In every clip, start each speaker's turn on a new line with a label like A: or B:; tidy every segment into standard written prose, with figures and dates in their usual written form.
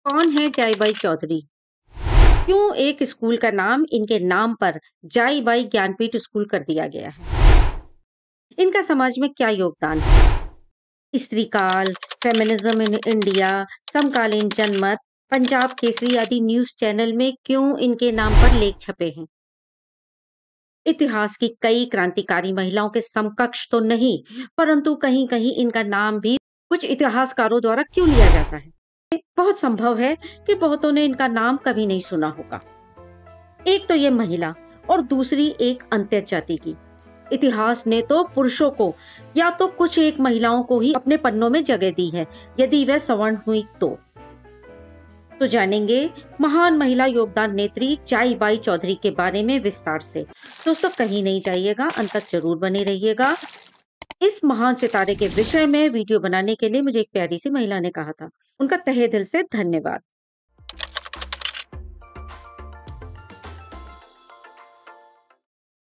A: कौन है जाईबाई चौधरी? क्यों एक स्कूल का नाम इनके नाम पर जाईबाई ज्ञानपीठ स्कूल कर दिया गया है? इनका समाज में क्या योगदान है? स्त्री काल, फेमिनिज्म इन इंडिया, समकालीन जनमत, पंजाब केसरी आदि न्यूज चैनल में क्यों इनके नाम पर लेख छपे हैं? इतिहास की कई क्रांतिकारी महिलाओं के समकक्ष तो नहीं, परंतु कहीं-कहीं इनका नाम भी कुछ इतिहासकारों द्वारा क्यों लिया जाता है? बहुत संभव है कि बहुतों ने इनका नाम कभी नहीं सुना होगा। एक तो ये महिला और दूसरी एक अंत्य जाति की। इतिहास ने तो पुरुषों को या तो कुछ एक महिलाओं को ही अपने पन्नों में जगह दी है, यदि वह सवर्ण हुई तो जानेंगे महान महिला योगदान नेत्री जाईबाई चौधरी के बारे में विस्तार से। दोस्तों कहीं नहीं जाइएगा, अंत तक जरूर बने रहिएगा। इस महान सितारे के विषय में वीडियो बनाने के लिए मुझे एक प्यारी सी महिला ने कहा था, उनका तहे दिल से धन्यवाद।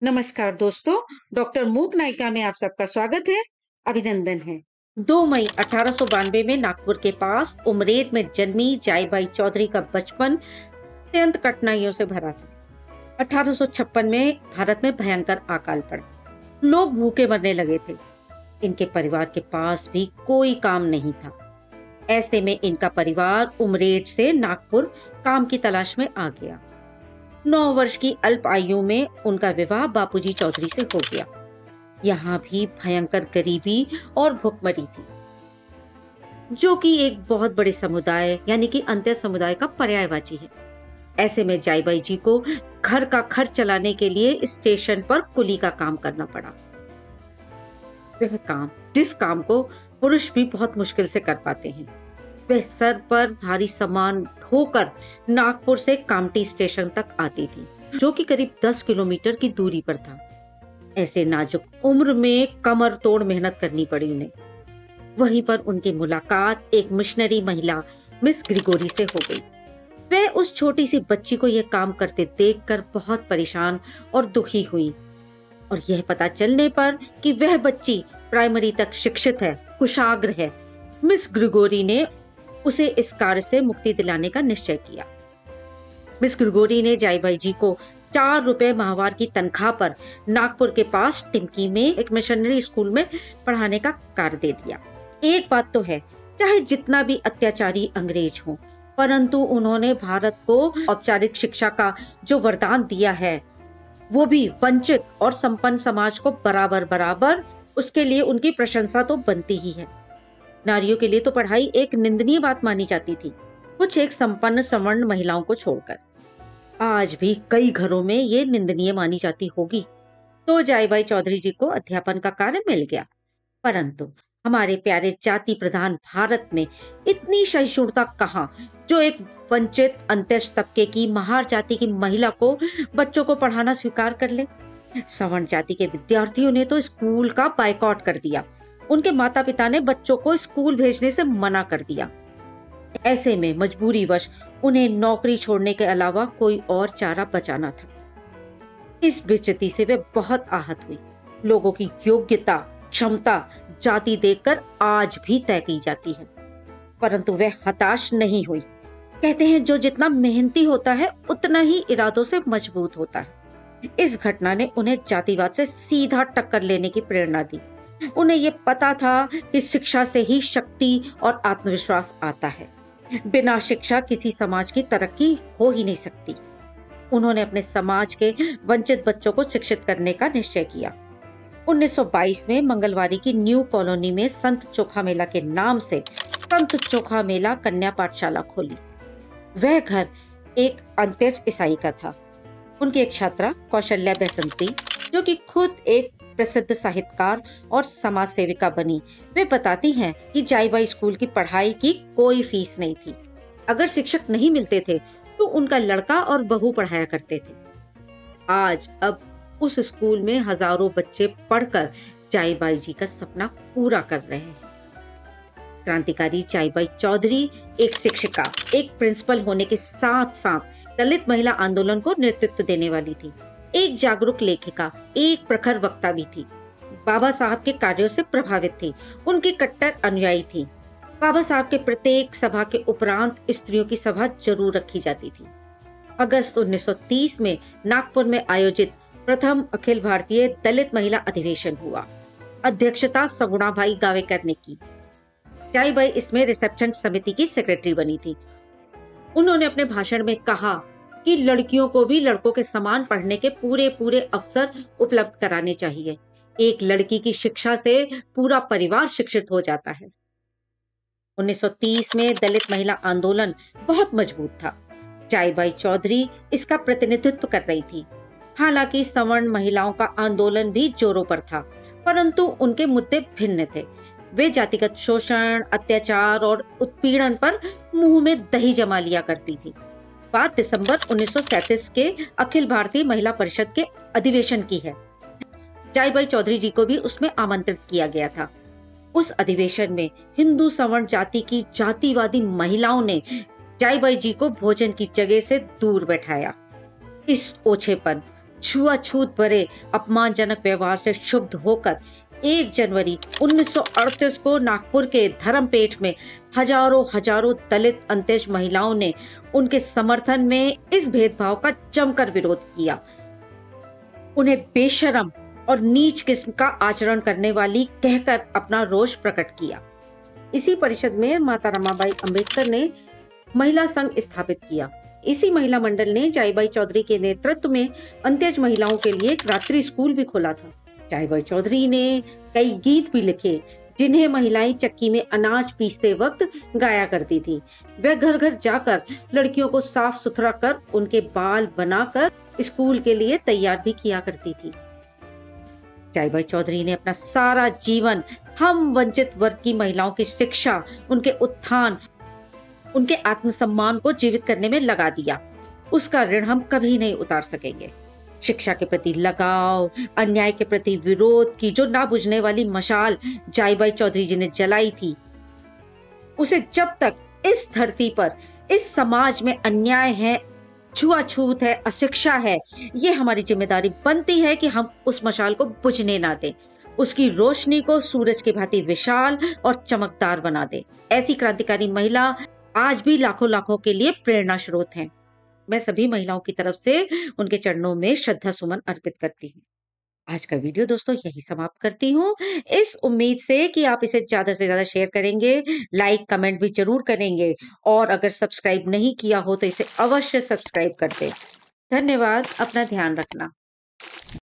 A: नमस्कार दोस्तों, डॉक्टर मूक नायिका में आप सबका स्वागत है, अभिनंदन है। 2 मई 1892 में नागपुर के पास उमरेड में जन्मी जाईबाई चौधरी का बचपन अत्यंत कठिनाइयों से भरा था। 1856 में भारत में भयंकर अकाल पड़ा, लोग भूखे मरने लगे थे। इनके परिवार के पास भी कोई काम नहीं था। ऐसे में इनका परिवार उमरेड से नागपुर काम की तलाश में आ गया। 9 वर्ष की अल्प आयु में उनका विवाह बापूजी चौधरी से हो गया। यहाँ भी भयंकर गरीबी और भुखमरी थी, जो कि एक बहुत बड़े समुदाय यानी कि अंत्य समुदाय का पर्यायवाची है। ऐसे में जाईबाई जी को घर का खर्च चलाने के लिए स्टेशन पर कुली का काम करना पड़ा। वह काम जिस काम को पुरुष भी बहुत मुश्किल से कर पाते हैं। वह सर पर भारी सामान ढोकर नागपुर से कामठी स्टेशन तक आती थी, जो कि करीब 10 किलोमीटर की दूरी पर था। ऐसे नाजुक उम्र में कमर तोड़ मेहनत करनी पड़ी उन्हें। वहीं पर उनकी मुलाकात एक मिशनरी महिला मिस ग्रिगोरी से हो गई। वह उस छोटी सी बच्ची को यह काम करते देखकर बहुत परेशान और दुखी हुई, और यह पता चलने पर कि वह बच्ची प्राइमरी तक शिक्षित है, कुशाग्र है, मिस ग्रिगोरी ने उसे इस कार्य से मुक्ति दिलाने का निश्चय किया। मिस ग्रिगोरी ने जाईबाई जी को 4 रुपए माहवार की तनख्वाह पर नागपुर के पास टिमकी में एक मिशनरी स्कूल में पढ़ाने का कार्य दे दिया। एक बात तो है, चाहे जितना भी अत्याचारी अंग्रेज हो, परंतु उन्होंने भारत को औपचारिक शिक्षा का जो वरदान दिया है, वो भी वंचित और संपन्न समाज को बराबर बराबर, उसके लिए उनकी प्रशंसा तो बनती ही है। नारियों के लिए तो पढ़ाई एक निंदनीय बात मानी जाती थी, कुछ एक संपन्न सवर्ण महिलाओं को छोड़कर। आज भी कई घरों में ये निंदनीय मानी जाती होगी। तो जाईबाई चौधरी जी को अध्यापन का कार्य मिल गया, परंतु हमारे प्यारे जाति प्रधान भारत में इतनी सहिष्णुता कहाँ, जो एक वंचित अंत्य तबके की महार जाति की महिला को बच्चों को पढ़ाना स्वीकार कर ले। सवर्ण जाति के विद्यार्थियों ने तो स्कूल का बायकॉट कर दिया। उनके माता पिता ने बच्चों को स्कूल भेजने से मना कर दिया। ऐसे में मजबूरीवश उन्हें नौकरी छोड़ने के अलावा कोई और चारा बचाना था। इस बेइज्जती से वे बहुत आहत हुई। लोगों की योग्यता, क्षमता, जाति देखकर आज भी तय की जाती है, परंतु वे हताश नहीं हुई। कहते हैं जो जितना मेहनती होता है उतना ही इरादों से मजबूत होता है। इस घटना ने उन्हें जातिवाद से सीधा टक्कर लेने की प्रेरणा दी। उन्हें ये पता था कि शिक्षा से ही शक्ति और आत्मविश्वास आता है। बिना शिक्षा किसी समाज की तरक्की हो ही नहीं सकती। उन्होंने अपने समाज के वंचित बच्चों को शिक्षित करने का निश्चय किया। 1922 में मंगलवारी की न्यू कॉलोनी में संत चोखा मेला के नाम से संत चोखा मेला कन्या पाठशाला खोली। वह घर एक अंत्यज ईसाई का था। उनकी एक छात्रा कौशल्या बेसंती, जो कि खुद एक प्रसिद्ध साहित्यकार और समाज सेविका बनी, वे बताती हैं कि जाईबाई स्कूल की पढ़ाई की कोई फीस नहीं थी। अगर शिक्षक नहीं मिलते थे तो उनका लड़का और बहू पढ़ाया करते थे। आज अब उस स्कूल में हजारों बच्चे पढ़कर जाईबाई जी का सपना पूरा कर रहे हैं। क्रांतिकारी जाईबाई चौधरी एक शिक्षिका, एक प्रिंसिपल होने के साथ साथ दलित महिला आंदोलन को नेतृत्व देने वाली थी। एक जागरूक लेखिका, एक प्रखर वक्ता भी थी। बाबा साहब के कार्यों से प्रभावित थी, उनकी कट्टर अनुयायी थी। बाबा साहब के प्रत्येक सभा के उपरांत स्त्रियों की सभा जरूर रखी जाती थी। अगस्त 1930 में नागपुर में आयोजित प्रथम अखिल भारतीय दलित महिला अधिवेशन हुआ। अध्यक्षता सगुणाबाई गावेकर ने की। जाईबाई इसमें रिसेप्शन समिति की सेक्रेटरी बनी थी। उन्होंने अपने भाषण में कहा कि लड़कियों को भी लड़कों के समान पढ़ने के पूरे पूरे अवसर उपलब्ध कराने चाहिए। एक लड़की की शिक्षा से पूरा परिवार शिक्षित हो जाता है। 1930 में दलित महिला आंदोलन बहुत मजबूत था। जाईबाई चौधरी इसका प्रतिनिधित्व कर रही थी। हालांकि सवर्ण महिलाओं का आंदोलन भी जोरों पर था, परंतु उनके मुद्दे भिन्न थे। वे जातिगत शोषण, अत्याचार और उत्पीड़न पर मुंह में दही जमा लिया करती थी। बात दिसंबर 1937 के अखिल भारतीय महिला परिषद के अधिवेशन की है। जाईबाई चौधरी जी को भी उसमें आमंत्रित किया गया था। उस अधिवेशन में हिंदू सवर्ण जाति की जातिवादी महिलाओं ने जाईबाई जी को भोजन की जगह से दूर बैठाया। इस ओछेपन, छुआछूत भरे अपमानजनक व्यवहार से क्षुब्ध होकर 1 जनवरी 1938 को नागपुर के धर्मपेट में हजारों दलित अंत्यज महिलाओं ने उनके समर्थन में इस भेदभाव का जमकर विरोध किया। उन्हें बेशरम और नीच किस्म का आचरण करने वाली कहकर अपना रोष प्रकट किया। इसी परिषद में माता रमाबाई अंबेडकर ने महिला संघ स्थापित किया। इसी महिला मंडल ने जाईबाई चौधरी के नेतृत्व में अंत्यज महिलाओं के लिए एक रात्रि स्कूल भी खोला था। जाईबाई चौधरी ने कई गीत भी लिखे जिन्हें महिलाएं चक्की में अनाज पीसते वक्त गाया करती थी। वह घर घर जाकर लड़कियों को साफ सुथरा कर उनके बाल बनाकर स्कूल के लिए तैयार भी किया करती थी। जाईबाई चौधरी ने अपना सारा जीवन हम वंचित वर्ग की महिलाओं की शिक्षा, उनके उत्थान, उनके आत्मसम्मान को जीवित करने में लगा दिया। उसका ऋण हम कभी नहीं उतार सकेंगे। शिक्षा के प्रति लगाव, अन्याय के प्रति विरोध की जो ना बुझने वाली मशाल जाईबाई चौधरी जी ने जलाई थी, उसे जब तक इस धरती पर, इस समाज में अन्याय है, छुआछूत है, अशिक्षा है, ये हमारी जिम्मेदारी बनती है कि हम उस मशाल को बुझने ना दें, उसकी रोशनी को सूरज की भांति विशाल और चमकदार बना दें। ऐसी क्रांतिकारी महिला आज भी लाखों के लिए प्रेरणा स्रोत हैं। मैं सभी महिलाओं की तरफ से उनके चरणों में श्रद्धा सुमन अर्पित करती हूँ। आज का वीडियो दोस्तों यही समाप्त करती हूँ, इस उम्मीद से कि आप इसे ज्यादा से ज्यादा शेयर करेंगे, लाइक कमेंट भी जरूर करेंगे और अगर सब्सक्राइब नहीं किया हो तो इसे अवश्य सब्सक्राइब कर दें। धन्यवाद। अपना ध्यान रखना।